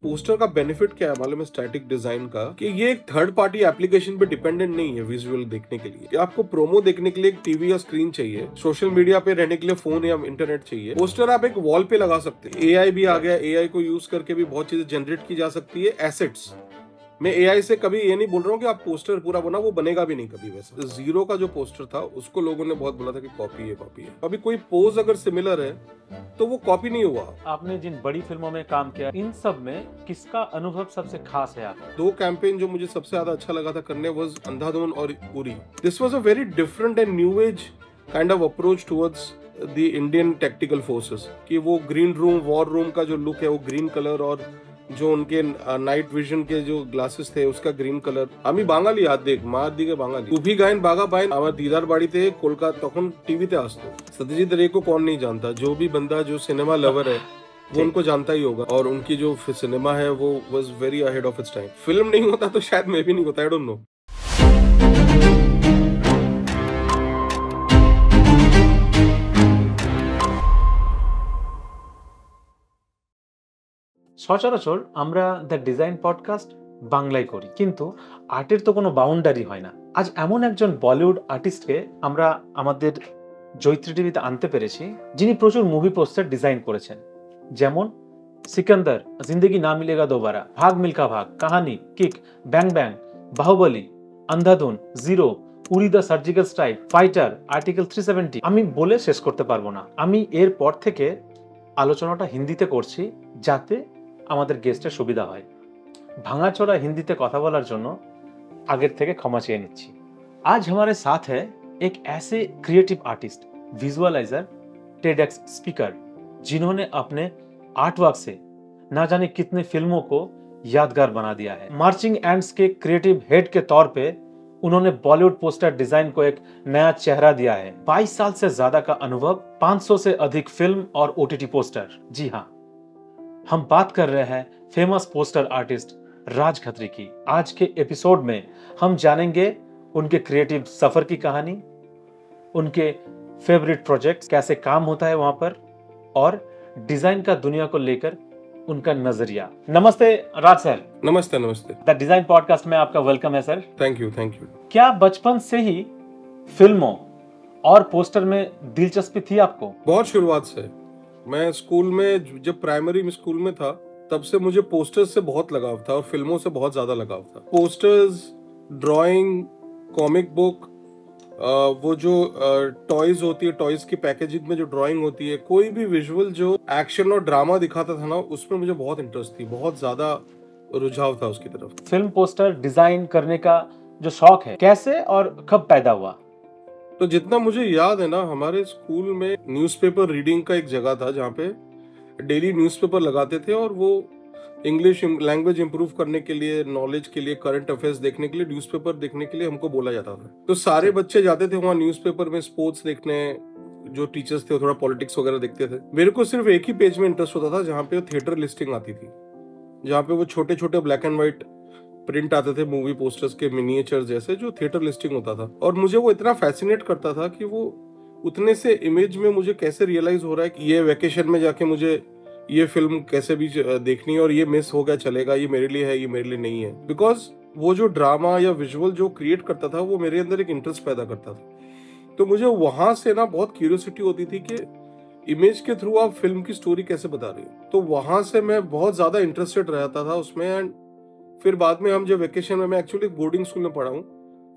Poster का benefit क्या है मालूम है स्टैटिक डिजाइन का, कि ये एक थर्ड पार्टी एप्लीकेशन पे डिपेंडेंट नहीं है विजुअल देखने के लिए। आपको प्रोमो देखने के लिए एक टीवी या स्क्रीन चाहिए, सोशल मीडिया पे रहने के लिए फोन या इंटरनेट चाहिए। पोस्टर आप एक वॉल पे लगा सकते हैं। एआई भी आ गया, एआई को यूज करके भी बहुत चीजें जनरेट की जा सकती है। एसेट्स, मैं एआई से कभी ये नहीं बोल रहा हूँ कि आप पोस्टर पूरा बना, वो बनेगा भी नहीं कभी। वैसे जीरो का जो पोस्टर था उसको लोगों ने बहुत बोला था कि कॉपी है। अभी कोई पोज अगर सिमिलर है तो वो कॉपी नहीं हुआ। आपने जिन बड़ी फिल्मों में काम किया, इन सब में किसका अनुभव सबसे खास है आपका? 2 कैंपेन जो मुझे सबसे ज्यादा अच्छा लगा था करने वाज अंधाधुन और Uri. This was a very different and new age kind of approach towards the Indian tactical forces. कि वो ग्रीन रूम, वॉर रूम का जो लुक है वो ग्रीन कलर, और जो उनके नाइट विजन के जो ग्लासेस थे उसका ग्रीन कलर। আমি বাঙালি আর্ধেক মা দিকে বাঙালি টুপি গায়েন বাগা পাইন আমার দিদার বাড়িতে কলকাতা তখন টিভিতে আসতো। सत्यजीत रे को कौन नहीं जानता, जो भी बंदा जो सिनेमा लवर है वो उनको जानता ही होगा। और उनकी जो सिनेमा है वो was very ahead of its time. Film नहीं होता तो शायद मैं भी नहीं होता, आई डोंट नो। সচরাচর আমরা দ্য ডিজাইন পডকাস্ট বাংলায় করি, কিন্তু আর্টের তো কোনো বাউন্ডারি হয় না। আজ এমন একজন বলিউড আর্টিস্টকে আমরা আমাদের জৈত্রী টিভিতে আনতে পেরেছি, যিনি প্রচুর মুভি পোস্টার ডিজাইন করেছেন। যেমন সিকান্দার, জিন্দেগি না মিলেগা দোবারা, ভাগ মিল্খা ভাগ, কাহানি, kick, bang bang, Baahubali, Andhadhun, zero, Uri the surgical strike, fighter, article 370। আমি বলে শেষ করতে পারবো না। আমি এরপর থেকে আলোচনাটা হিন্দিতে করছি যাতে আমাদের গেস্টের সুবিধা হয়। ভাঙাচোরা হিন্দিতে কথা বলার জন্য আগের থেকে ক্ষমা চেয়ে নিচ্ছি। आज हमारे साथ है एक ऐसे creative artist, visualiser, TEDx speaker, जिन्होंने अपने आर्ट वर्क से ना जाने कितने फिल्मों को यादगार बना दिया है। मार्चिंग एंड्स के क्रिएटिव हेड के तौर पे उन्होंने बॉलीवुड पोस्टर डिजाइन को एक नया चेहरा दिया है। 22 साल से ज्यादा का अनुभव, 500 से अधिक फिल्म और ओटीटी पोस्टर। जी हाँ, हम बात कर रहे हैं फेमस पोस्टर आर्टिस्ट राज खत्री की। आज के एपिसोड में हम जानेंगे उनके क्रिएटिव सफर की कहानी, उनके फेवरेट प्रोजेक्ट्स, कैसे काम होता है वहां पर, और डिजाइन का दुनिया को लेकर उनका नजरिया। नमस्ते राज सर। नमस्ते नमस्ते। द डिजाइन पॉडकास्ट में आपका वेलकम है सर। Thank you. क्या बचपन से ही फिल्मों और पोस्टर में दिलचस्पी थी आपको? बहुत शुरुआत से। मैं स्कूल में, जब प्राइमरी में स्कूल में था, तब से मुझे पोस्टर्स से बहुत लगाव था और फिल्मों से बहुत ज्यादा लगाव था। पोस्टर्स, ड्राइंग, कॉमिक बुक, वो जो टॉयज होती है, टॉयज की पैकेजिंग में जो ड्राइंग होती है, कोई भी विजुअल जो एक्शन और ड्रामा दिखाता था ना, उसमें मुझे बहुत इंटरेस्ट थी, बहुत ज्यादा रुझाव था उसकी तरफ। फिल्म पोस्टर डिजाइन करने का जो शौक है, कैसे और कब पैदा हुआ? तो जितना मुझे याद है ना, हमारे स्कूल में न्यूज़पेपर रीडिंग का एक जगह था जहाँ पे डेली न्यूज़पेपर लगाते थे, और वो इंग्लिश लैंग्वेज इंप्रूव करने के लिए, नॉलेज के लिए, करंट अफेयर्स देखने के लिए, न्यूज़पेपर देखने के लिए हमको बोला जाता था। तो सारे बच्चे जाते थे वहाँ न्यूज़पेपर में स्पोर्ट्स देखने। जो टीचर्स थे वो थोड़ा पॉलिटिक्स वगैरह देखते थे। मेरे को सिर्फ एक ही पेज में इंटरेस्ट होता था जहाँ पे थिएटर लिस्टिंग आती थी, जहाँ पे वो छोटे छोटे ब्लैक एंड व्हाइट प्रिंट आते थे मूवी पोस्टर्स के, मिनिएचर जैसे, जो थिएटर लिस्टिंग होता था। और मुझे वो इतना फैसिनेट करता था कि वो उतने से इमेज में मुझे कैसे रियलाइज हो रहा है कि ये वेकेशन में जाके मुझे ये फिल्म कैसे भी देखनी है, और ये मिस हो गया चलेगा, ये मेरे लिए है, ये मेरे लिए नहीं है। बिकॉज वो जो ड्रामा या विजुअल जो क्रिएट करता था वो मेरे अंदर एक इंटरेस्ट पैदा करता था। तो मुझे वहां से ना बहुत क्यूरियोसिटी होती थी कि इमेज के थ्रू आप फिल्म की स्टोरी कैसे बता रहे हो। तो वहां से मैं बहुत ज्यादा इंटरेस्टेड रहता था उसमें। एंड फिर बाद में हम जब वेकेशन में, मैं एक्चुअली बोर्डिंग स्कूल में पढ़ा हूँ,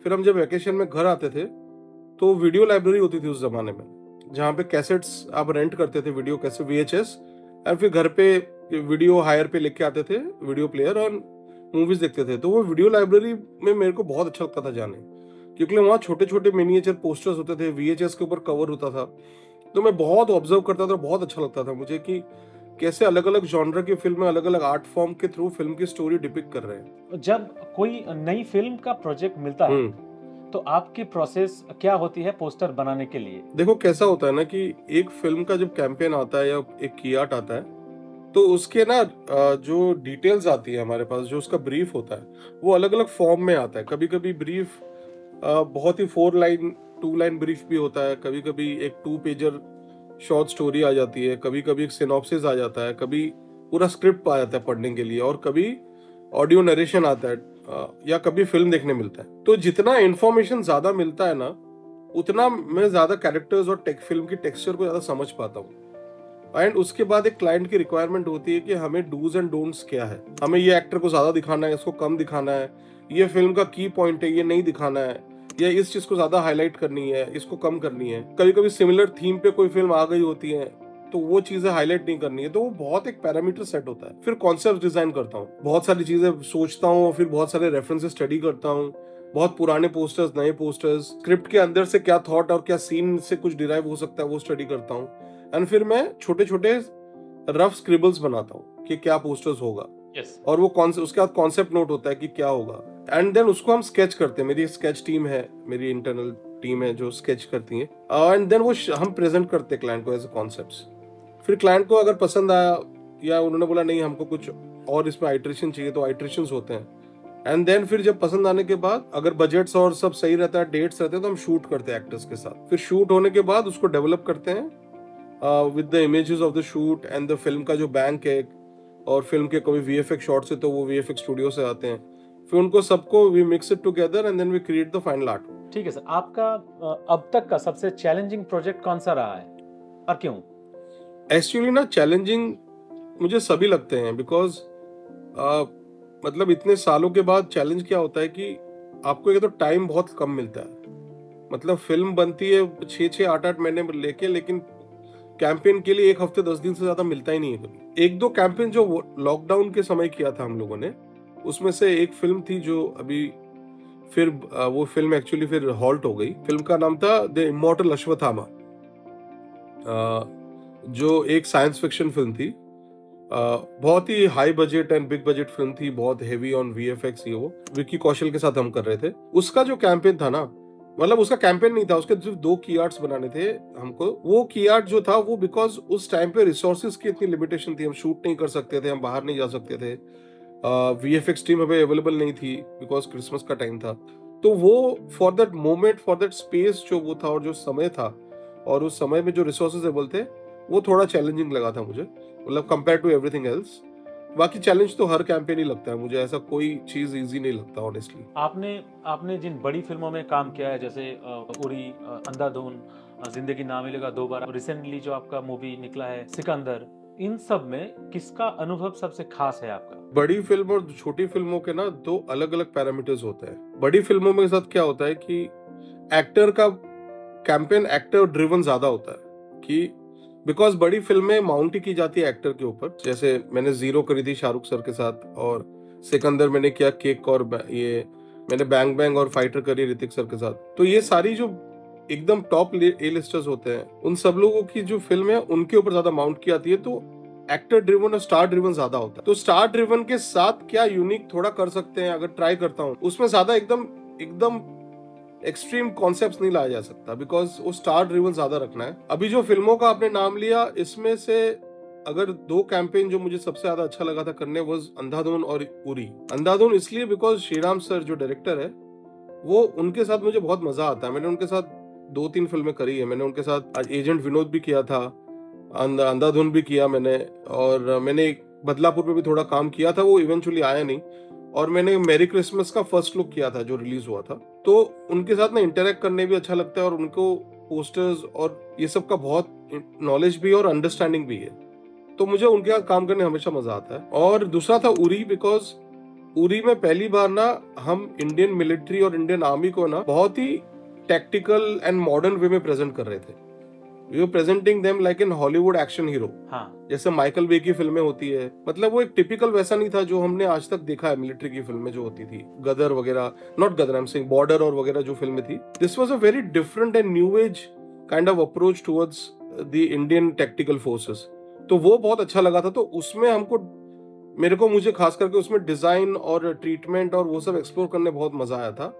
फिर हम जब वेकेशन में घर आते थे तो वीडियो लाइब्रेरी होती थी उस जमाने में, जहाँ पे कैसेट्स आप रेंट करते थे, वीडियो कैसेट, VHS, और फिर घर पे वीडियो हायर पे लेके आते थे, वीडियो प्लेयर, और मूवीज देखते थे। तो वो वीडियो लाइब्रेरी में मेरे को बहुत अच्छा लगता था जाने, क्योंकि वहाँ छोटे छोटे मिनिएचर पोस्टर्स होते थे, VHS के ऊपर कवर होता था। तो मैं बहुत ऑब्जर्व करता था, बहुत अच्छा लगता था मुझे कि कैसे अलग अलग जॉनर की फिल्में अलग अलग आर्ट फॉर्म के थ्रू फिल्म की स्टोरी डिपिक्ट कर रहे हैं। जब कोई नई फिल्म का प्रोजेक्ट मिलता है तो आपकी प्रोसेस क्या होती है पोस्टर बनाने के लिए? देखो कैसा होता है ना कि एक फिल्म का जब कैंपेन आता है या एक की आर्ट आता है, तो उसके ना जो डिटेल्स आती है हमारे पास, जो उसका ब्रीफ होता है वो अलग अलग फॉर्म में आता है। कभी कभी ब्रीफ बहुत ही 4 लाइन 2 लाइन ब्रीफ भी होता है, कभी कभी एक 2 पेजर शॉर्ट स्टोरी आ जाती है, कभी कभी एक सिनॉप्सिस आ जाता है, कभी पूरा स्क्रिप्ट आ जाता है पढ़ने के लिए, और कभी ऑडियो नरेशन आता है या कभी फिल्म देखने मिलता है। तो जितना इन्फॉर्मेशन ज्यादा मिलता है ना, उतना मैं ज्यादा कैरेक्टर्स और फिल्म की टेक्सचर को ज्यादा समझ पाता हूँ। एंड उसके बाद एक क्लाइंट की रिक्वायरमेंट होती है कि हमें डूज एंड डोंट्स क्या है, हमें ये एक्टर को ज्यादा दिखाना है, इसको कम दिखाना है, ये फिल्म का की पॉइंट है ये नहीं दिखाना है, या इस चीज को ज्यादा हाईलाइट करनी है, इसको कम करनी है। कभी कभी सिमिलर थीम पे कोई फिल्म आ गई होती है तो वो चीजें हाईलाइट नहीं करनी है। तो वो बहुत एक पैरामीटर सेट होता है। फिर कॉन्सेप्ट डिजाइन करता हूँ, बहुत सारी चीजें सोचता हूँ, फिर बहुत सारे रेफरेंसेस स्टडी करता हूँ, बहुत पुराने पोस्टर्स, नए पोस्टर्स, स्क्रिप्ट के अंदर से क्या थॉट और क्या सीन से कुछ डिराइव हो सकता है वो स्टडी करता हूँ। एंड फिर मैं छोटे छोटे रफ स्क्रिबल्स बनाता हूँ कि क्या पोस्टर्स होगा। और वो उसके बाद कॉन्सेप्ट नोट होता है कि क्या होगा। एंड देन उसको हम स्केच करते हैं। मेरी स्केच टीम है, मेरी इंटरनल टीम है जो स्केच करती है। एंड देन वो हम प्रेजेंट करते हैं क्लाइंट को एज अ कॉन्सेप्ट्स। फिर क्लाइंट को अगर पसंद आया या उन्होंने बोला नहीं हमको कुछ और इसमें आइट्रेशन चाहिए, तो आइट्रेशंस होते हैं। एंड देन फिर जब पसंद आने के बाद अगर बजट्स और सब सही रहता है, डेट्स रहते हैं, तो हम शूट करते हैं एक्टर्स के साथ। फिर शूट होने के बाद उसको डेवलप करते हैं with the images of the shoot and the film का जो बैंक है, और फिल्म के कोई वीएफएक्स शॉट्स है तो वो वीएफएक्स स्टूडियो से आते हैं। फिर उनको सबको we mix it together and then we create the final art. ठीक है सर, आपका अब तक का सबसे चैलेंजिंग प्रोजेक्ट कौन सा रहा है और क्यों? एक्चुअली ना चैलेंजिंग मुझे सभी लगते हैं, बिकॉज मतलब इतने सालों के बाद चैलेंज क्या होता है कि आपको एक तो टाइम बहुत कम मिलता है। मतलब फिल्म बनती है 6-8 महीने लेके, लेकिन कैंपेन के लिए 1 हफ्ते 10 दिन से ज्यादा मिलता ही नहीं है कभी। 1-2 कैंपेन जो लॉकडाउन के समय किया था हम लोगों ने, उसमें से एक फिल्म थी जो अभी फिर वो फिल्म एक्चुअली फिर हॉल्ट हो गई। फिल्म का नाम था द इमॉर्टल अश्वत्थामा, जो एक साइंस फिक्शन फिल्म थी। बहुत ही high budget and big budget film थी, बहुत हेवी ऑन वीएफएक्स। ये वो विक्की कौशल के साथ हम कर रहे थे। उसका जो कैंपेन था ना, मतलब उसका कैंपेन नहीं था, उसके सिर्फ 2 की आर्ट्स बनाने थे हमको। वो की आर्ट जो था वो बिकॉज उस टाइम पे रिसोर्सेज की इतनी लिमिटेशन थी, हम शूट नहीं कर सकते थे, हम बाहर नहीं जा सकते थे, वीएफएक्स टीम हमें अवेलेबल नहीं थी बिकॉज क्रिसमस का टाइम था। तो वो for that moment, for that space जो वो था और जो समय था और उस समय में जो रिसोर्सेज अवेलेबल थे, वो थोड़ा चैलेंजिंग लगा था मुझे, मतलब कंपेयर टू एवरीथिंग एल्स। बाकी चैलेंज तो हर कैंपेन ही लगता है मुझे, ऐसा कोई चीज इजी नहीं लगता ऑनेस्टली। आपने जिन बड़ी फिल्मों में काम किया है, जैसे उरी, अंधाधुन, जिंदगी ना मिलेगा दोबारा, रिसेंटली जो आपका मूवी निकला है सिकंदर, इन सब में किसका अनुभव सबसे खास है आपका? बड़ी फिल्म और छोटी फिल्मों के ना 2 अलग अलग पैरामीटर्स होते हैं। बड़ी फिल्मों में साथ क्या होता है कि एक्टर का कैंपेन एक्टर ड्रिवन ज्यादा होता है, कि बिकॉज बड़ी फिल्में माउंट की जाती है एक्टर के ऊपर। जैसे मैंने जीरो करी थी शाहरुख सर के साथ, और सिकंदर मैंने किया किक, और ये मैंने बैंग बैंग और फाइटर करी ऋतिक सर के साथ। तो ये सारी जो एकदम टॉप ए लिस्टर्स होते हैं, उन सब लोगों की जो फिल्म है उनके ऊपर ज्यादा माउंट की आती है। तो एक्टर ड्रिवन और स्टार ड्रिवन ज्यादा होता है। तो स्टार ड्रिवन के साथ क्या यूनिक थोड़ा कर सकते हैं, अगर ट्राई करता हूँ उसमें ज्यादा एकदम एक्सट्रीम कॉन्सेप्ट्स नहीं लाया जा सकता, बिकॉज वो स्टार ड्रिवन ज्यादा रखना है। अभी जो फिल्मों का आपने नाम लिया, इसमें से अगर 2 कैंपेन जो मुझे सबसे ज्यादा अच्छा लगा था करने, वो अंधाधुन और उरी। अंधाधुन इसलिए बिकॉज श्रीराम सर जो डायरेक्टर है, वो उनके साथ मुझे बहुत मजा आता है। मैंने उनके साथ 2-3 फिल्में करी है। मैंने उनके साथ एजेंट विनोद भी किया था, अंधाधुन भी किया मैंने, और मैंने बदलापुर में भी थोड़ा काम किया था, वो इवेंचुअली आया नहीं। और मैंने मेरी क्रिसमस का फर्स्ट लुक किया था जो रिलीज हुआ था। तो उनके साथ ना इंटरेक्ट करने भी अच्छा लगता है, और उनको पोस्टर्स और ये सब का बहुत नॉलेज भी और अंडरस्टैंडिंग भी है। तो मुझे उनके साथ काम करने हमेशा मजा आता है। और दूसरा था उरी, बिकॉज उरी में पहली बार ना हम इंडियन मिलिट्री और इंडियन आर्मी को ना बहुत ही टैक्टिकल एंड मॉडर्न वे में प्रेजेंट कर रहे थे। We were presenting them like an Hollywood action hero. हाँ, जैसे माइकल बे की फिल्में होती है, मतलब वो एक टिपिकल वैसा नहीं था जो हमने आज तक देखा है मिलिट्री की फिल्में जो होती थी, गदर वगैरह, not Gadar, I am saying border और वगैरह जो फिल्में थी। This was a very different and new age kind of approach towards the Indian tactical forces. तो वो बहुत अच्छा लगा था। तो उसमें मुझे खास करके उसमें डिजाइन और ट्रीटमेंट और वो सब एक्सप्लोर करने बहुत मजा आया था,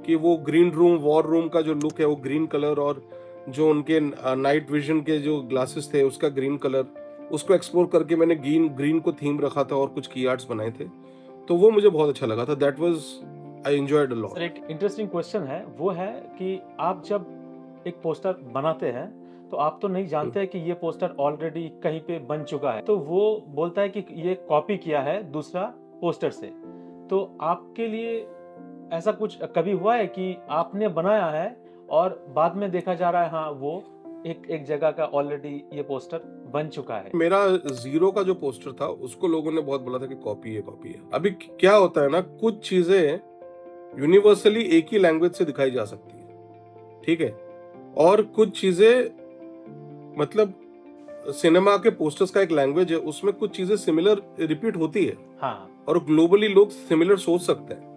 कि वो ग्रीन रूम, वॉर रूम का जो लुक है वो ग्रीन कलर, और जो उनके नाइट विजन के जो ग्लासेस थे उसका ग्रीन कलर, उसको एक्सप्लोर करके मैंने ग्रीन को थीम रखा था और कुछ की आर्ट्स बनाए थे। तो वो मुझे बहुत अच्छा लगा था। That was I enjoyed a lot. Sir, एक इंटरेस्टिंग क्वेश्चन है, वो है कि आप जब एक पोस्टर बनाते हैं तो आप तो नहीं जानते हैं कि ये पोस्टर ऑलरेडी कहीं पे बन चुका है, तो वो बोलता है कि ये कॉपी किया है दूसरा पोस्टर से। तो आपके लिए ऐसा कुछ कभी हुआ है कि आपने बनाया है और बाद में देखा जा रहा है हाँ वो एक जगह का ऑलरेडी ये पोस्टर बन चुका है? मेरा जीरो का जो पोस्टर था उसको लोगों ने बहुत बोला था कि कॉपी है। अभी क्या होता है ना, कुछ चीजें यूनिवर्सली एक ही लैंग्वेज से दिखाई जा सकती है, ठीक है, और कुछ चीजें मतलब सिनेमा के पोस्टर्स का एक लैंग्वेज है, उसमें कुछ चीजें सिमिलर रिपीट होती है। हाँ। और ग्लोबली लोग सिमिलर सोच सकते हैं।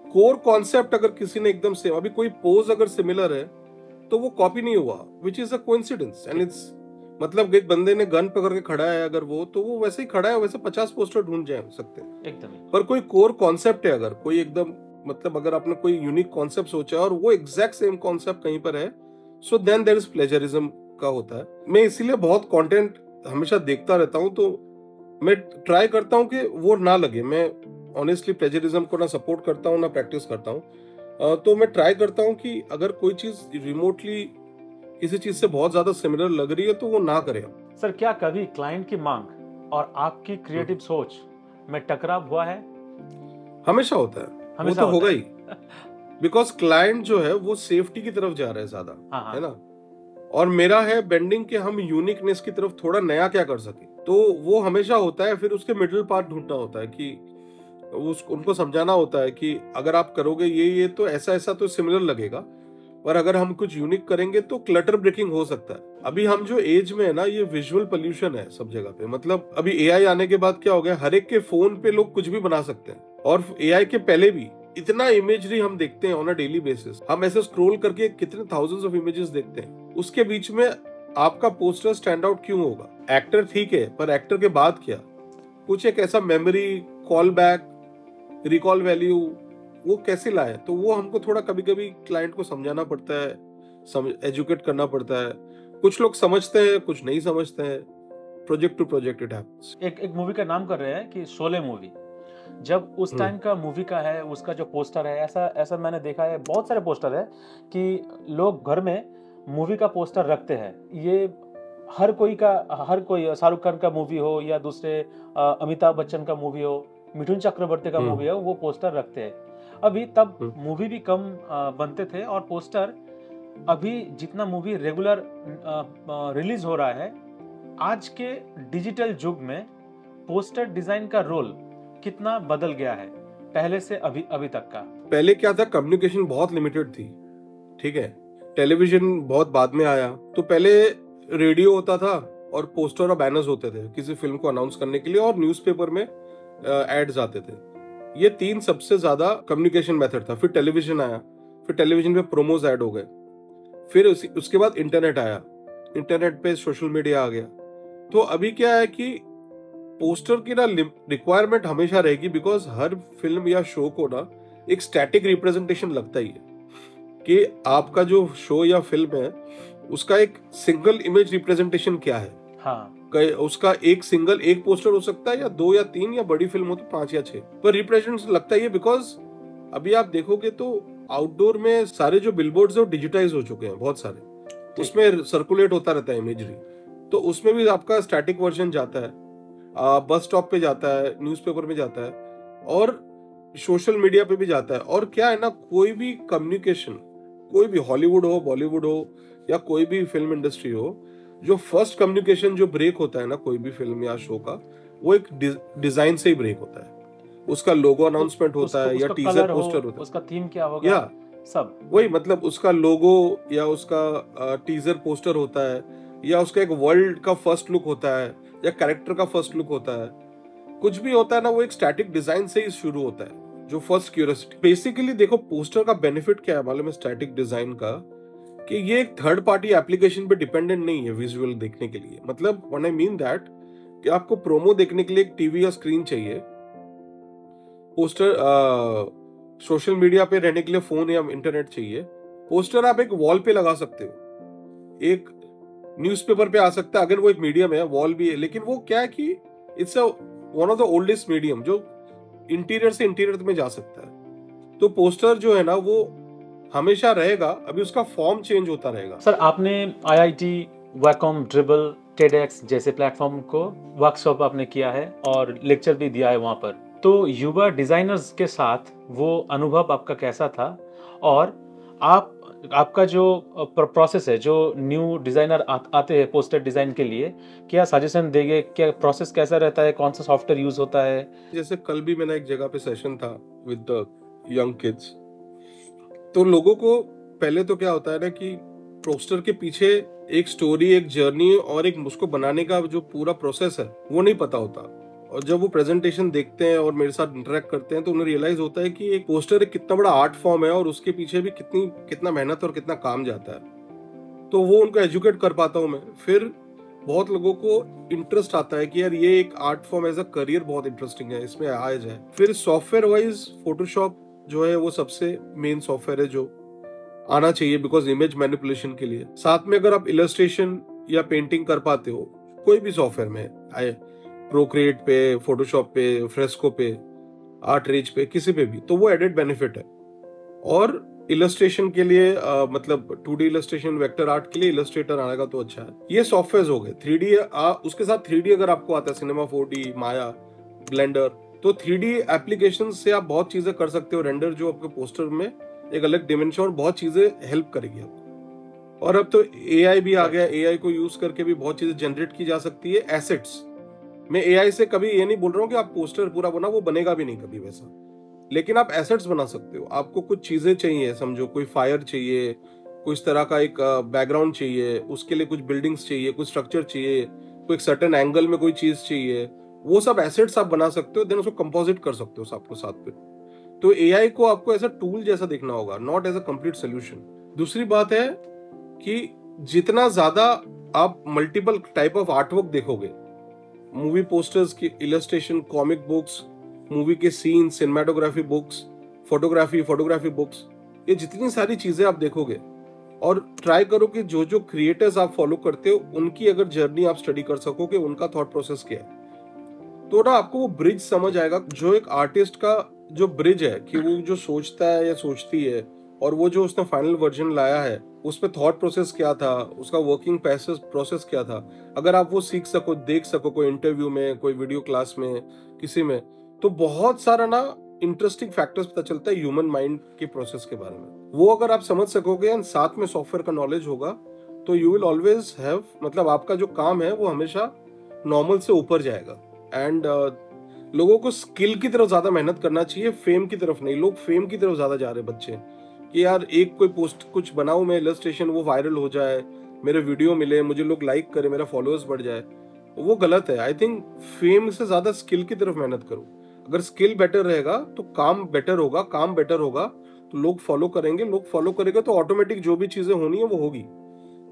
कोर कॉन्सेप्ट अगर किसी ने एकदम सेम, अभी कोई पोज अगर सिमिलर है तो वो कॉपी नहीं हुआ, which is a coincidence and it's मतलब एक बंदे ने गन पकड़ के खड़ा है अगर वो, तो वो वैसे ही खड़ा है, वैसे 50 पोस्टर ढूंढ जा सकते हैं एकदम। पर कोई कोर कॉन्सेप्ट है, अगर कोई एकदम मतलब अगर आपने कोई यूनिक कॉन्सेप्ट सोचा है और वो एग्जैक्ट सेम कॉन्सेप्ट कहीं पर है, so then there is plagiarism का होता है। मैं इसीलिए बहुत कंटेंट हमेशा देखता रहता हूँ, तो मैं ट्राई करता हूँ कि वो ना लगे। मैं ऑनेस्टली प्लेजरिज्म को ना सपोर्ट करता हूँ ना प्रैक्टिस करता हूँ। तो मैं ट्राई करता हूँ कि अगर कोई चीज रिमोटली किसी चीज से बहुत ज्यादा सिमिलर लग रही है तो वो ना करें। सर, क्या कभी क्लाइंट की मांग और आपकी क्रिएटिव सोच में टकराव हुआ है? हमेशा होता है, वो तो होगा ही बिकॉज क्लाइंट जो है वो सेफ्टी की तरफ जा रहा है ज्यादा, है ना, और मेरा है बेंडिंग के हम यूनिकनेस की तरफ थोड़ा नया क्या कर सके, तो वो हमेशा होता है। फिर उसके मिडिल पार्ट ढूंढना होता है कि उनको समझाना होता है कि अगर आप करोगे ये तो ऐसा तो सिमिलर लगेगा, पर अगर हम कुछ यूनिक करेंगे तो क्लटर ब्रेकिंग हो सकता है। अभी हम जो एज में है ना, ये विजुअल पोल्यूशन है सब जगह पे। मतलब अभी एआई आने के बाद क्या हो गया, हर एक के फोन पे लोग कुछ भी बना सकते हैं, और एआई के पहले भी इतना इमेजरी हम देखते हैं ऑन अ डेली बेसिस। हम ऐसे स्क्रॉल करके कितने थाउजेंड्स ऑफ इमेजेस देखते हैं, उसके बीच में आपका पोस्टर स्टैंड आउट क्यों होगा? एक्टर ठीक है, पर एक्टर के बाद क्या, कुछ एक ऐसा memory, call back, recall value वो कैसे लाए? तो वो हमको थोड़ा कभी कभी क्लाइंट को समझाना पड़ता है, एजुकेट करना पड़ता है। कुछ लोग समझते हैं, कुछ नहीं समझते हैं। Project to project it happens. एक मूवी का नाम कर रहे हैं कि शोले मूवी, जब उस टाइम का मूवी का है, उसका जो पोस्टर है, ऐसा मैंने देखा है, बहुत सारे पोस्टर है कि लोग घर में मूवी का पोस्टर रखते हैं। ये हर कोई शाहरुख खान का मूवी हो या दूसरे अमिताभ बच्चन का मूवी हो, मिथुन चक्रवर्ती का मूवी हो, वो पोस्टर रखते हैं। अभी तब मूवी भी कम बनते थे और पोस्टर, अभी जितना मूवी रेगुलर रिलीज हो रहा है, आज के डिजिटल युग में पोस्टर डिजाइन का रोल कितना बदल गया है पहले से अभी तक का? पहले क्या था, कम्युनिकेशन बहुत लिमिटेड थी, ठीक है, टेलीविजन बहुत बाद में आया। तो पहले रेडियो होता था और पोस्टर और बैनर्स होते थे किसी फिल्म को अनाउंस करने के लिए, और न्यूज़पेपर में एड्स आते थे। ये तीन सबसे ज्यादा कम्युनिकेशन मेथड था। फिर टेलीविजन आया, फिर टेलीविजन पे प्रोमोज ऐड हो गए, फिर उसके बाद इंटरनेट आया, इंटरनेट पे सोशल मीडिया आ गया। तो अभी क्या है कि पोस्टर की ना रिक्वायरमेंट हमेशा रहेगी, बिकॉज हर फिल्म या शो को ना एक स्टैटिक रिप्रेजेंटेशन लगता ही है कि आपका जो शो या फिल्म है उसका एक सिंगल इमेज रिप्रेजेंटेशन क्या है। हाँ, उसका एक पोस्टर हो सकता है, या 2 या 3, या बड़ी फिल्म हो तो 5 या 6, पर रिप्रेजेंटेशन लगता ही है। बिकॉज अभी आप देखोगे तो आउटडोर में सारे जो बिलबोर्ड्स है वो डिजिटाइज हो चुके हैं बहुत सारे, उसमें सर्कुलेट होता रहता है इमेजरी। तो उसमें भी आपका स्टैटिक वर्जन जाता है, बस स्टॉप पे जाता है, न्यूज़पेपर में जाता है, और सोशल मीडिया पे भी जाता है। और क्या है ना, कोई भी कम्युनिकेशन, कोई भी हॉलीवुड हो, बॉलीवुड हो, या कोई भी फिल्म इंडस्ट्री हो, जो फर्स्ट कम्युनिकेशन जो ब्रेक होता है ना कोई भी फिल्म या शो का, वो एक डिजाइन से ही ब्रेक होता है। उसका लोगो अनाउंसमेंट होता है, या टीजर पोस्टर होता है, उसका थीम क्या होगा, या सब वही, मतलब उसका लोगो या उसका टीजर पोस्टर होता है, या उसका एक वर्ल्ड का फर्स्ट लुक होता है, या कैरेक्टर का फर्स्ट लुक होता है। कुछ भी होता है ना, वो एक स्टैटिक डिजाइन से ही शुरू होता है, जो फर्स्ट क्यूरियोसिटी। बेसिकली देखो, पोस्टर का बेनिफिट क्या है मालूम है स्टैटिक डिजाइन का, कि ये एक थर्ड पार्टी एप्लीकेशन पे डिपेंडेंट नहीं है विजुअल देखने के लिए। मतलब व्हाट आई मीन दैट, कि आपको प्रोमो देखने के लिए एक टीवी या स्क्रीन चाहिए, पोस्टर सोशल मीडिया पे रहने के लिए फोन या इंटरनेट चाहिए, पोस्टर आप एक वॉल पे लगा सकते हो, एक न्यूज़पेपर पे आ सकता है अगर वो एक मीडियम है, वॉल भी है। लेकिन वो क्या है कि it's one of the oldest medium जो इंटीरियर से इंटीरियर में जा सकता है। तो पोस्टर जो है ना वो हमेशा रहेगा, अभी उसका फॉर्म चेंज होता रहेगा। सर, आपने IIT वैकॉम, ड्रिबल, टेडएक्स जैसे प्लेटफॉर्म को वर्कशॉप आपने किया है और लेक्चर भी दिया है वहाँ पर। तो युवा डिजाइनर्स के साथ वो अनुभव आपका कैसा था, और आपका जो प्रोसेस है, जो न्यू डिजाइनर आते हैं पोस्टर डिजाइन के लिए, क्या सजेशन देंगे, क्या प्रोसेस कैसा रहता है, कौन सा सॉफ्टवेयर यूज होता है? जैसे कल भी मैंने एक जगह पे सेशन था विद द यंग किड्स, तो लोगों को पहले तो क्या होता है ना कि पोस्टर के पीछे एक स्टोरी, एक जर्नी और एक उसको बनाने का जो पूरा प्रोसेस है वो नहीं पता होता। और जब वो प्रेजेंटेशन देखते हैं और मेरे साथ इंटरेक्ट करते हैं तो उन्हें रियलाइज होता है कि एक पोस्टर एक कितना बड़ा आर्ट फॉर्म है और उसके पीछे भी कितना मेहनत और कितना काम जाता है। तो वो उनको एजुकेट कर पाता हूँ मैं। फिर बहुत लोगों को इंटरेस्ट आता है कि यार ये एक art form as a career बहुत इंटरेस्टिंग है, इसमें आया जाए। फिर सॉफ्टवेयर वाइज फोटोशॉप जो है वो सबसे मेन सॉफ्टवेयर है जो आना चाहिए, बिकॉज इमेज मैनिपुलेशन के लिए। साथ में अगर आप इलस्ट्रेशन या पेंटिंग कर पाते हो कोई भी सॉफ्टवेयर में, आए प्रोक्रिएट पे, फोटोशॉप पे, फ्रेस्को पे, आर्ट रीच पे, किसी पे भी, तो वो एडेड बेनिफिट है। और इलस्ट्रेशन के लिए मतलब 2D इलस्ट्रेशन, वेक्टर आर्ट के लिए इलस्ट्रेटर आएगा तो अच्छा है। ये सॉफ्टवेयर हो गए। 3D उसके साथ 3D अगर आपको आता है, सिनेमा 4D, माया, ब्लेंडर, तो 3D एप्लीकेशन से आप बहुत चीजें कर सकते हो। रेंडर जो आपके पोस्टर में एक अलग डिमेंशन और बहुत चीजें हेल्प करेगी आपको। और अब तो AI भी आ गया, AI को यूज करके भी बहुत चीजें जनरेट की जा सकती है। एसेट्स मैं AI से कभी ये नहीं बोल रहा हूँ कि आप पोस्टर पूरा बना, वो बनेगा भी नहीं कभी वैसा, लेकिन आप एसेट्स बना सकते हो। आपको कुछ चीजें चाहिए, समझो कोई फायर चाहिए, कोई इस तरह का एक बैकग्राउंड चाहिए, उसके लिए कुछ बिल्डिंग्स चाहिए, कुछ स्ट्रक्चर चाहिए, कोई एक सर्टेन एंगल में कोई चीज चाहिए, वो सब एसेट्स आप बना सकते हो। देन उसको कंपोजिट कर सकते हो सबको साथ में। तो AI को आपको ऐसा टूल जैसा देखना होगा, not as a complete solution. दूसरी बात है कि जितना ज्यादा आप मल्टीपल टाइप ऑफ आर्टवर्क देखोगे, मूवी पोस्टर्स की इलस्ट्रेशन, कॉमिक बुक्स, मूवी के scene, cinematography books, photography books, ये जितनी सारी चीजें आप देखोगे और ट्राई करो कि जो जो क्रिएटर्स आप फॉलो करते हो उनकी अगर जर्नी आप स्टडी कर सको कि उनका थॉट प्रोसेस क्या है, तो ना आपको वो ब्रिज समझ आएगा। जो एक आर्टिस्ट का जो ब्रिज है कि वो जो सोचता है या सोचती है और वो जो उसने फाइनल वर्जन लाया है, उस पर थॉट प्रोसेस क्या था, उसका वर्किंग प्रोसेस क्या था, अगर आप वो सीख सको, देख सको, कोई इंटरव्यू में, कोई वीडियो क्लास में, किसी में, तो बहुत सारा ना इंटरेस्टिंग फैक्टर्स पता चलता है ह्यूमन माइंड के प्रोसेस के बारे में। वो अगर आप समझ सकोगे और साथ में सॉफ्टवेयर का नॉलेज होगा तो यू विल ऑलवेज हैव, मतलब आपका जो काम है वो हमेशा नॉर्मल से ऊपर जाएगा। एंड लोगों को स्किल की तरफ ज्यादा मेहनत करना चाहिए, फेम की तरफ नहीं। लोग फेम की तरफ ज्यादा जा रहे बच्चे कि यार एक कोई पोस्ट कुछ बनाऊं मैं इलस्ट्रेशन, वो वायरल हो जाए, मेरे वीडियो मिले, मुझे लोग लाइक करे, मेरा फॉलोअर्स बढ़ जाए, वो गलत है। आई थिंक फेम से ज्यादा स्किल की तरफ मेहनत करो। अगर स्किल बेटर रहेगा तो काम बेटर होगा, काम बेटर होगा तो लोग फॉलो करेंगे, लोग फॉलो करेंगे तो ऑटोमेटिक जो भी चीजें होनी है वो होगी,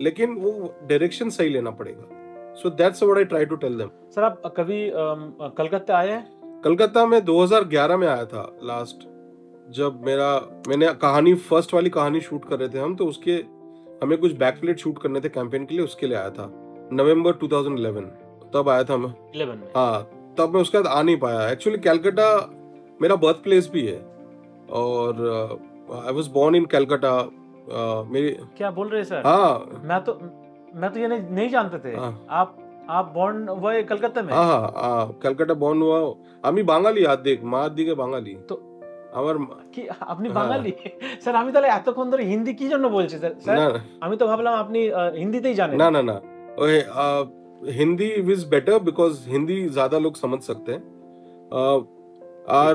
लेकिन वो डायरेक्शन सही लेना पड़ेगा। So that's what I try to tell them. Sir आप कभी कलकत्ता आए हैं? कलकत्ता में 2011 में आया था लास्ट, जब मैंने कहानी, फर्स्ट वाली कहानी शूट कर रहे थे हम, तो उसके हमें कुछ बैकफ्लिट शूट करने थे कैंपेन के लिए, उसके लिए आया था नवंबर 2011, तब आया था मैं 11 में। हाँ, तब मैं उसके बाद आ नहीं पाया। एक्चुअली कैलकाटा मेरा बर्थ प्लेस भी है और I was born in Calcutta. मेरी क्या बोल रहे हैं सर? हाँ, मैं तो ये नहीं जानते थे। हाँ, आप बॉर्न हुए कलकत्ता में? हाँ, कैलकाटा बॉर्न हुआ। আমি বাঙালি, আর্ধেক মা দিকে বাঙালি। তো আমার কি আপনি বাঙালি? স্যার আমি তাহলে এতক্ষণ ধরে হিন্দি কি জন্য বলছি স্যার? না আমি তো ভাবলাম আপনি হিন্দিতেই জানেন। ना ना ना ओए, Hindi is better because Hindi ज्यादा लोग समझ सकते हैं। और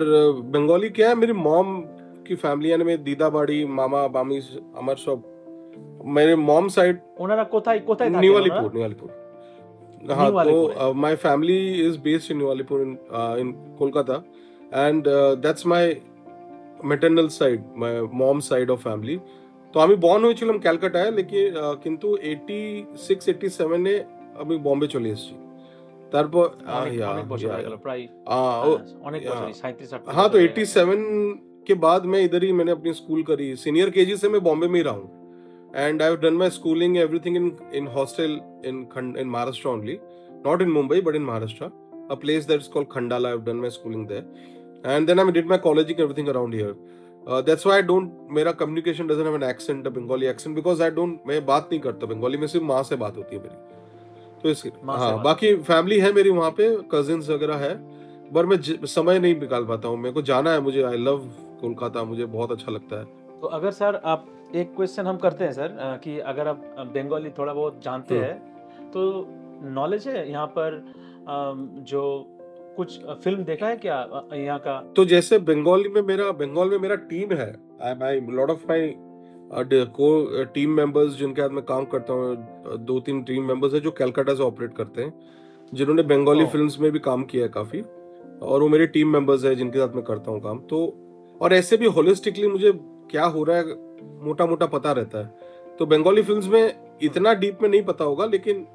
बंगाली क्या है, मेरी मॉम की फैमिली यानी मेरे दीदा बाड़ी, मामा मामी, আমার সব मेरे मॉम साइड ওনারা কোথায় কোথায় থাকেন? निवालीपुर। हाँ, तो my family is based in Nivalipur in Kolkata and that's my maternal side, my mom side of family. তো আমি বর্ন হয়েছিলাম ক্যালকাটায়, লেকিন কিন্তু 86-87 আমি বম্বে চলে এসেছি। তারপর অনেক বছর হয়ে গেল, প্রায় অনেক বছরই, 37-38। हाँ, तो 87 के बाद मैं इधर ही मैंने अपनी स्कूल करी। सीनियर केजी से मैं बॉम्बे में ही रहा हूँ and I have done my schooling everything in hostel in Maharashtra only, not in Mumbai but in Maharashtra, a place that's called Khandala. I've done my schooling there and then I did my college and everything around here. That's why I don't, मेरा communication doesn't have an accent, a Bengali accent, because I don't, मैं बात नहीं करता बंगाली में, सिर्फ माँ से बात होती है मेरी, तो इसके माँ से हाँ, बात बाकी फैमिली है मेरी वहाँ पे, कजिन्स वगैरह है, पर मैं समय नहीं निकाल पाता हूँ, मेरे को जाना है, मुझे, आई लव कोलकाता, मुझे बहुत अच्छा लगता है। तो अगर सर आप, एक क्वेश्चन हम करते हैं सर, कि अगर आप बंगाली थोड़ा बहुत जानते हैं तो नॉलेज है यहाँ पर, जो कुछ फिल्म देखा है क्या यहाँ का? तो जैसे बंगाल में मेरा टीम है, आई माई लॉट ऑफ माई को टीम मेंबर्स जिनके साथ मैं काम करता हूँ, 2-3 टीम मेंबर्स है जो कलकत्ता से ऑपरेट करते हैं, जिन्होंने बंगाली फिल्म्स में भी काम किया है काफी, और वो मेरे टीम मेंबर्स है जिनके साथ मैं करता हूँ काम। तो और ऐसे भी होलिस्टिकली मुझे क्या हो रहा है मोटा मोटा पता रहता है, तो बंगाली फिल्म्स में इतना डीप में नहीं पता होगा, लेकिन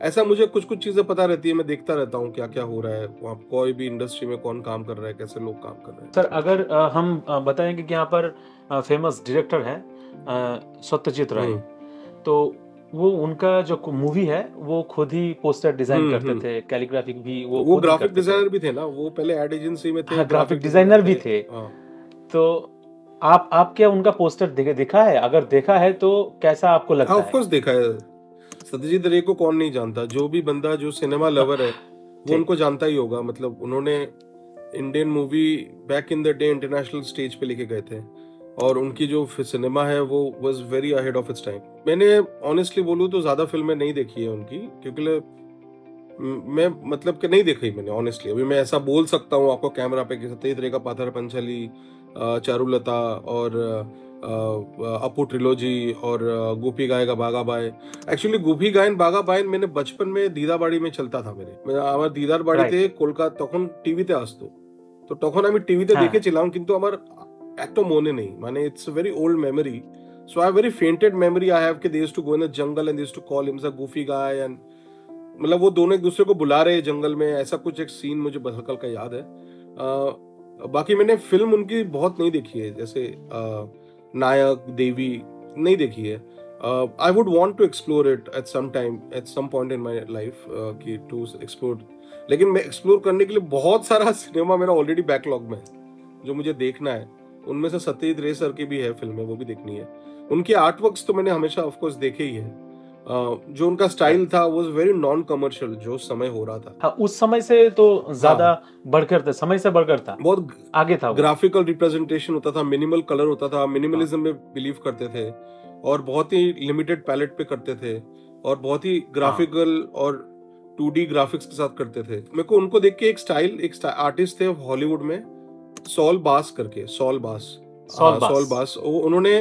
ऐसा मुझे कुछ कुछ चीजें पता रहती है, मैं देखता रहता हूँ क्या क्या हो रहा है वहाँ, कोई भी इंडस्ट्री में कौन काम कर रहा है, कैसे लोग काम कर रहे हैं। सर अगर हम बताएंगे कि यहाँ पर फेमस डायरेक्टर है सत्यजीत राय, तो वो उनका जो मूवी है वो खुद ही पोस्टर डिजाइन करते थे, कैलीग्राफी भी वो ग्राफिक डिजाइनर भी थे ना, वो पहले एड एजेंसी में थे, हाँ, ग्राफिक डिजाइनर भी थे। तो आप क्या उनका पोस्टर देखा है? अगर देखा है तो कैसा आपको लगता है? ऑफ कोर्स देखा है, सत्यजीत रे को कौन नहीं जानता, जो भी बंदा जो सिनेमा लवर है वो उनको जानता ही होगा, मतलब उन्होंने Indian movie back in the day international stage पे लेके गए थे, और उनकी जो सिनेमा है वो was very ahead of its time. मैंने ऑनेस्टली बोलूं तो ज्यादा फिल्में नहीं देखी है उनकी, क्योंकि मैं मतलब कि नहीं देखी मैंने ऑनेस्टली। अभी मैं ऐसा बोल सकता हूँ आपको कैमरा पे कि सत्यजीत रे का पाथर पंचली, चारुलता और अपू ट्रिलोजी और गोपी गाय का बागा बाय। एक्चुअली गोपी गायन बागा बायन मैंने बचपन में दीदाबाड़ी में चलता था मेरे, আমার দিদার বাড়িতে কলকাতা তখন টিভিতে আসতো, তো তখন আমি টিভিতে দেখেছিলাম, কিন্তু আমার এত মনে নেই, মানে it's a very old memory, so I very fainted memory I have कि they used to go in the jungle and they used to call him the Gopi guy, and मतलब वो दोनों एक दूसरे को बुला रहे जंगल में, ऐसा कुछ एक सीन मुझे हल्का हल्का याद है। बाकी मैंने फिल्म उनकी बहुत नहीं देखी है, जैसे नायक देवी नहीं देखी है। I would want to explore it at some time, at some point in my life, कि टू एक्सप्लोर, लेकिन मैं एक्सप्लोर करने के लिए बहुत सारा सिनेमा मेरा ऑलरेडी बैकलॉग में है जो मुझे देखना है। उनमें से सत्यजीत रे सर की भी है फिल्में, वो भी देखनी है। उनके आर्ट वर्क्स तो मैंने हमेशा ऑफ कोर्स देखे ही है। जो उनका स्टाइल था वो वेरी नॉन कमर्शियल, जो समय हो रहा था, हाँ, उस समय से तो ज्यादा बढ़कर था, समय से बढ़कर था, बहुत आगे था। ग्राफिकल रिप्रेजेंटेशन होता था, मिनिमल कलर होता था, मिनिमलिज्म में बिलीव करते थे, और बहुत ही लिमिटेड पैलेट पे करते थे, और बहुत ही ग्राफिकल और 2D ग्राफिक्स के साथ करते थे। मेरे को उनको देख के एक आर्टिस्ट थे हॉलीवुड में, सॉल बास करके, सॉल बास, उन्होंने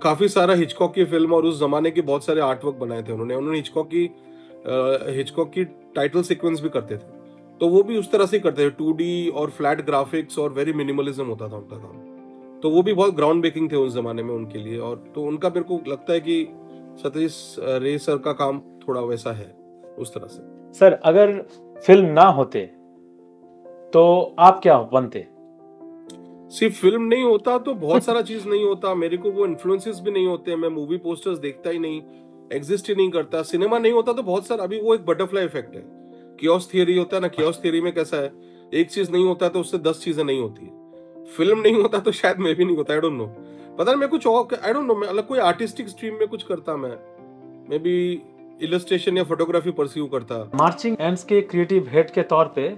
काफी सारा हिचकॉक की फिल्म और उस जमाने के बहुत सारे आर्ट वर्क बनाए थे उन्होंने हिचकॉक की टाइटल सीक्वेंस भी करते थे, तो वो भी उस तरह से करते थे, 2D और फ्लैट ग्राफिक्स और वेरी मिनिमलिज्म होता था उनका काम, तो वो भी बहुत ग्राउंड ब्रेकिंग थे उस जमाने में उनके लिए। और तो उनका मेरे को लगता है कि सत्यजीत रे सर का काम थोड़ा वैसा है उस तरह से। सर अगर फिल्म ना होते तो आप क्या बनते? सिर्फ फिल्म नहीं होता तो बहुत सारा चीज नहीं होता, मेरे को वो इन्फ्लुएंसेस भी नहीं होते, मैं मूवी पोस्टर्स देखता ही नहीं, एग्जिस्ट ही नहीं करता। सिनेमा नहीं होता तो बहुत सारा, अभी वो एक बटरफ्लाई इफेक्ट है, कियोस थियरी होता है ना, कियोस थियरी में कैसा है, एक चीज नहीं होता तो उससे 10 चीजें नहीं होती है। फिल्म नहीं होता तो शायद मैं भी नहीं होता, आई डोंट नो, पता नहीं मैं कुछ और, आई डोंट नो, मैं अलग कोई आर्टिस्टिक स्ट्रीम में कुछ करता, मैं भी इलस्ट्रेशन या फोटोग्राफी परस्यू करता। मार्चिंग एंड्स के क्रिएटिव हेड के तौर पे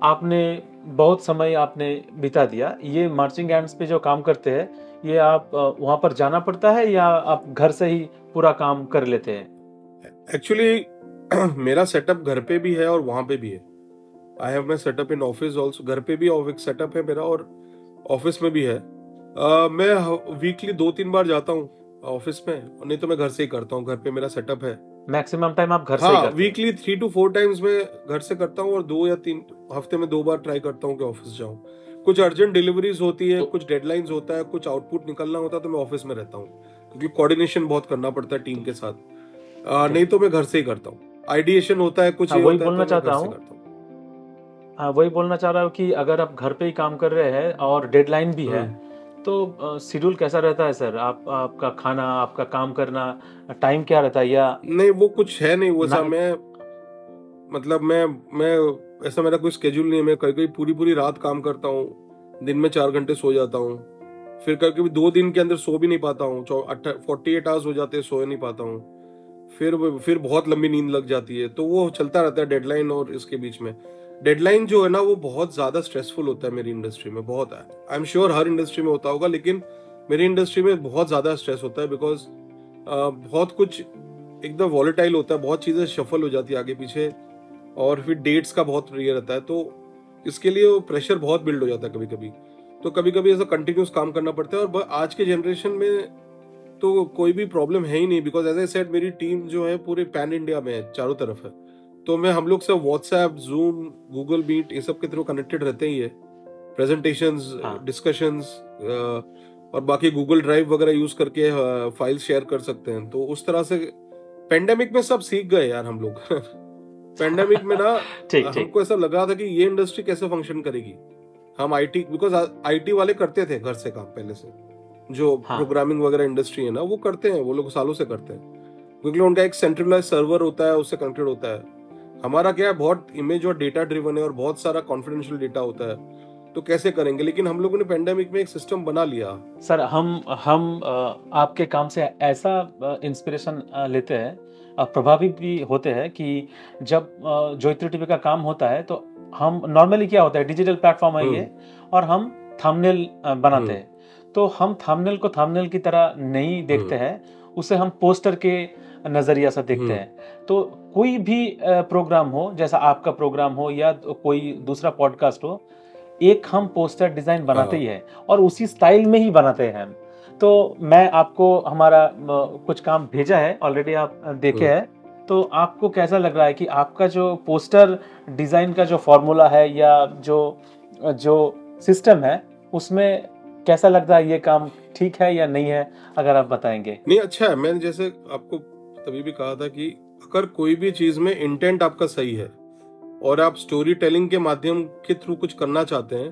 आपने बहुत समय आपने बिता दिया। ये मार्चिंग एंड्स पे जो काम करते हैं, ये आप वहां पर जाना पड़ता है या आप घर से ही पूरा काम कर लेते हैं? एक्चुअली मेरा सेटअप घर पे भी है और वहां पे भी है। I have my setup in office also, घर पे भी एक सेटअप है मेरा और ऑफिस में भी है। मैं वीकली 2-3 बार जाता हूँ ऑफिस में, नहीं तो मैं घर से ही करता हूँ, घर पे मेरा सेटअप है। मैक्सिमम टाइम आप घर से ही करते हैं? वीकली 3 to 4 टाइम्स मैं घर से करता हूँ, और 2 या 3 हफ्ते में 2 बार ट्राई करता हूँ कि ऑफिस जाऊँ। कुछ अर्जेंट डिलीवरीज होती है, कुछ डेडलाइंस होता है, कुछ आउटपुट निकलना होता है, तो मैं ऑफिस में रहता हूँ, क्योंकि कोऑर्डिनेशन बहुत करना पड़ता है टीम के साथ। नहीं तो मैं घर से ही करता हूँ, आइडिएशन होता है, कुछ वही बोलना चाहता हूँ। वही बोलना चाह रहा हूँ कि अगर आप घर पे ही काम कर रहे हैं और डेडलाइन भी है, तो शेड्यूल कैसा रहता है सर? आपका खाना, आपका काम करना, टाइम क्या रहता है? या नहीं वो कुछ है नहीं वैसा, मैं ऐसा मेरा कोई स्केड्यूल नहीं है। मैं कहीं पूरी रात काम करता हूँ, दिन में 4 घंटे सो जाता हूँ, फिर कभी कभी 2 दिन के अंदर सो भी नहीं पाता हूँ, 48 आवर्स हो जाते हैं, सो नहीं पाता हूँ। फिर बहुत लंबी नींद लग जाती है। तो वो चलता रहता है डेडलाइन और इसके बीच में। डेडलाइन जो है ना वो बहुत ज्यादा स्ट्रेसफुल होता है मेरी इंडस्ट्री में, बहुत है। I am sure her industry में होता होगा, लेकिन मेरी इंडस्ट्री में बहुत ज्यादा स्ट्रेस होता है, बिकॉज बहुत कुछ एकदम वॉलेटाइल होता है, बहुत चीजें शफल हो जाती है आगे पीछे, और फिर डेट्स का बहुत ये रहता है। तो इसके लिए वो प्रेशर बहुत बिल्ड हो जाता है कभी कभी। तो कभी कभी ऐसा कंटिन्यूस काम करना पड़ता है। और आज के जनरेशन में तो कोई भी प्रॉब्लम है ही नहीं, बिकॉज एज आई सेड मेरी टीम जो है पूरे पैन इंडिया में है, चारों तरफ है। तो हम लोग सब व्हाट्सएप, जूम, गूगल मीट ये सब के थ्रू कनेक्टेड रहते ही है। प्रेजेंटेशंस, डिस्कशंस और बाकी गूगल ड्राइव वगैरह यूज करके फाइल शेयर कर सकते हैं। तो उस तरह से पेंडेमिक में सब सीख गए यार हम लोग। पेंडेमिक में ना हमको ऐसा लगा था कि ये इंडस्ट्री कैसे फंक्शन करेगी। हम आईटी, बिकॉज आईटी वाले करते थे घर से काम पहले से, जो प्रोग्रामिंग वगैरह इंडस्ट्री है ना वो करते हैं, वो लोग सालों से करते हैं, क्योंकि उनका एक सेंट्रलाइज सर्वर होता है, उससे कनेक्टेड होता है। हमारा क्या है, बहुत इमेज और डेटा ड्रिवन है और बहुत सारा कॉन्फिडेंशियल डेटा होता है, तो कैसे करेंगे। लेकिन हम लोगों ने पेंडेमिक में एक सिस्टम बना लिया। सर हम आपके काम से ऐसा इंस्पिरेशन लेते हैं, प्रभावित भी होते हैं कि जब जोयत्री टीवी का काम होता है तो हम नॉर्मली क्या होता है, डिजिटल प्लेटफॉर्म है ये, और हम थंबनेल बनाते हैं। तो हम थंबनेल को थंबनेल की तरह नहीं देखते हैं, उसे हम पोस्टर के नजरिया से देखते हैं। तो कोई भी प्रोग्राम हो, जैसा आपका प्रोग्राम हो या कोई दूसरा पॉडकास्ट हो, एक हम पोस्टर डिजाइन बनाते ही है और उसी स्टाइल में ही बनाते हैं। तो मैं आपको हमारा कुछ काम भेजा है, ऑलरेडी आप देखे हैं। तो आपको कैसा लग रहा है कि आपका जो पोस्टर डिजाइन का जो फॉर्मूला है या जो सिस्टम है, उसमें कैसा लग रहा है, ये काम ठीक है या नहीं है, अगर आप बताएंगे। नहीं, अच्छा है। मैंने जैसे आपको तभी भी कहा था कि अगर कोई भी चीज में इंटेंट आपका सही है और आप स्टोरी टेलिंग के माध्यम के थ्रू कुछ करना चाहते हैं,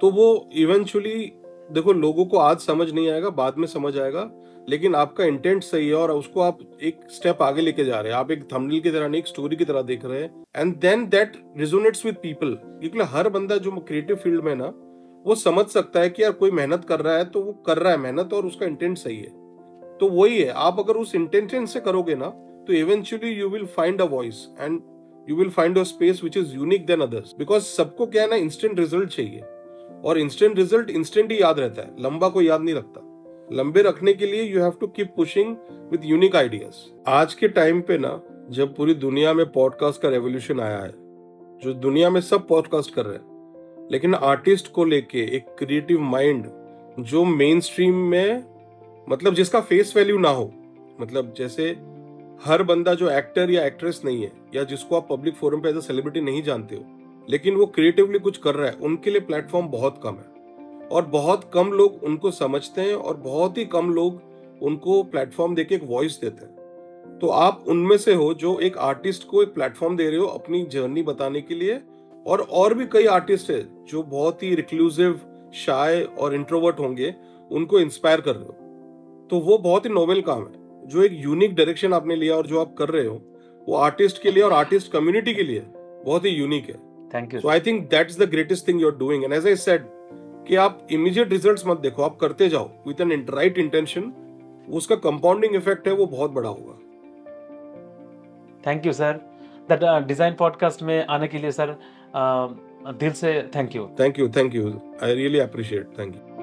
तो वो इवेंचुअली, देखो लोगों को आज समझ नहीं आएगा, बाद में समझ आएगा, लेकिन आपका इंटेंट सही है और उसको आप एक स्टेप आगे लेके जा रहे हैं। आप एक थंबनेल की तरह नहीं, एक स्टोरी की तरह देख रहे हैं, and then that resonates with people. क्योंकि हर बंदा जो क्रिएटिव फील्ड में ना, वो समझ सकता है कि यार कोई मेहनत कर रहा है तो वो कर रहा है मेहनत और उसका इंटेंट सही है। तो वही है, आप अगर उस इंटेंशन से करोगे ना, तो eventually you will find a voice and you will find a space which is unique than others. Because सबको क्या है ना, इंस्टेंट रिजल्ट चाहिए, और इंस्टेंट रिजल्ट इंस्टेंट ही याद रहता है, लंबा कोई याद नहीं रखता। लंबे रखने के लिए you have to keep pushing with unique ideas. आज के टाइम पे ना, जब पूरी दुनिया में पॉडकास्ट का रेवोल्यूशन आया है, जो दुनिया में सब पॉडकास्ट कर रहे हैं, लेकिन आर्टिस्ट को लेके एक क्रिएटिव माइंड जो मेन स्ट्रीम में, मतलब जिसका फेस वैल्यू ना हो, मतलब जैसे हर बंदा जो एक्टर या एक्ट्रेस नहीं है, या जिसको आप पब्लिक फोरम पे एज अ सेलिब्रिटी नहीं जानते हो, लेकिन वो क्रिएटिवली कुछ कर रहा है, उनके लिए प्लेटफॉर्म बहुत कम है और बहुत कम लोग उनको समझते हैं और बहुत ही कम लोग उनको प्लेटफॉर्म देके एक वॉइस देते हैं। तो आप उनमें से हो जो एक आर्टिस्ट को एक प्लेटफॉर्म दे रहे हो अपनी जर्नी बताने के लिए। और भी कई आर्टिस्ट है जो बहुत ही रिक्लूसिव, शाय और इंट्रोवर्ट होंगे, उनको इंस्पायर कर रहे हो। तो वो बहुत ही नोबेल काम है, जो एक यूनिक डायरेक्शन आपने लिया और जो आप कर रहे हो, वो आर्टिस्ट के लिए और आर्टिस्ट कम्युनिटी के लिए बहुत ही यूनिक है। Thank you. So I think that's the greatest thing you are doing. And as I said कि आप इमीडिएट रिजल्ट्स मत देखो, आप करते जाओ विद एन राइट इंटेंशन, उसका कंपाउंडिंग इफेक्ट है वो बहुत बड़ा होगा। Thank you sir, that design podcast में आने के लिए सर दिल से thank you. I really appreciate. Thank you.